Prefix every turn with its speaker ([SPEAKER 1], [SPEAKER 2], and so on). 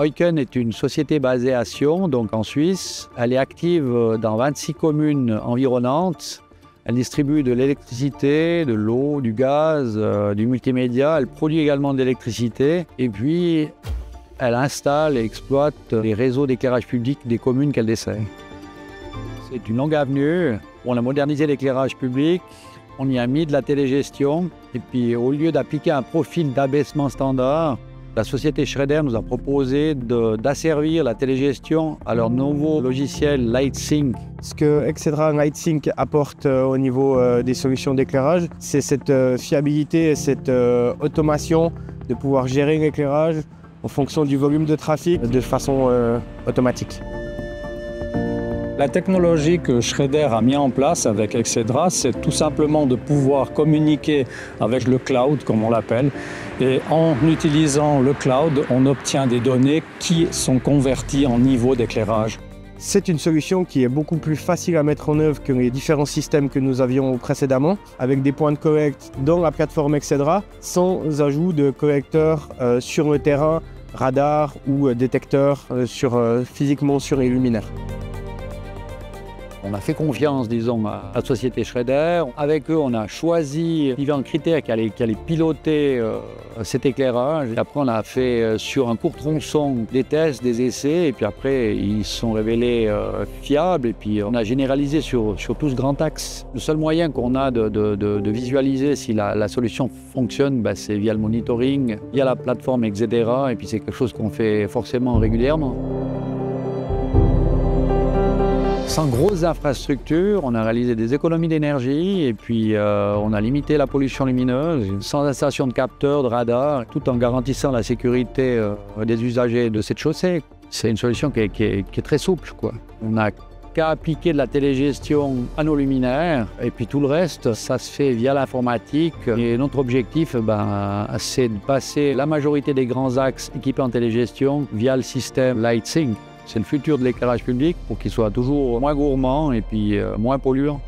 [SPEAKER 1] Eucken est une société basée à Sion, donc en Suisse. Elle est active dans 26 communes environnantes. Elle distribue de l'électricité, de l'eau, du gaz, du multimédia. Elle produit également de l'électricité. Et puis, elle installe et exploite les réseaux d'éclairage public des communes qu'elle dessert. C'est une longue avenue. On a modernisé l'éclairage public. On y a mis de la télégestion. Et puis, au lieu d'appliquer un profil d'abaissement standard, la société Schrader nous a proposé d'asservir la télégestion à leur nouveau logiciel LightSync.
[SPEAKER 2] Ce que Exedra LightSync apporte au niveau des solutions d'éclairage, c'est cette fiabilité et cette automation de pouvoir gérer l'éclairage en fonction du volume de trafic de façon automatique.
[SPEAKER 3] La technologie que Schrader a mis en place avec Exedra, c'est tout simplement de pouvoir communiquer avec le cloud, comme on l'appelle. Et en utilisant le cloud, on obtient des données qui sont converties en niveau d'éclairage.
[SPEAKER 2] C'est une solution qui est beaucoup plus facile à mettre en œuvre que les différents systèmes que nous avions précédemment, avec des points de collecte dans la plateforme Exedra, sans ajout de collecteurs sur le terrain, radar ou détecteurs physiquement sur les luminaires.
[SPEAKER 1] On a fait confiance, disons, à la société Schrader. Avec eux, on a choisi différents critères qui allaient piloter cet éclairage. Et après, on a fait sur un court tronçon des tests, des essais. Et puis après, ils se sont révélés fiables. Et puis, on a généralisé sur tout ce grand axe. Le seul moyen qu'on a de visualiser si la solution fonctionne, c'est via le monitoring, via la plateforme Exedra. Et puis, c'est quelque chose qu'on fait forcément régulièrement. Sans grosses infrastructures, on a réalisé des économies d'énergie et puis on a limité la pollution lumineuse sans installation de capteurs, de radars, tout en garantissant la sécurité des usagers de cette chaussée. C'est une solution qui est très souple, quoi. On n'a qu'à appliquer de la télégestion à nos luminaires et puis tout le reste, ça se fait via l'informatique. Et notre objectif, c'est de passer la majorité des grands axes équipés en télégestion via le système LightSync. C'est le futur de l'éclairage public pour qu'il soit toujours moins gourmand et puis moins polluant.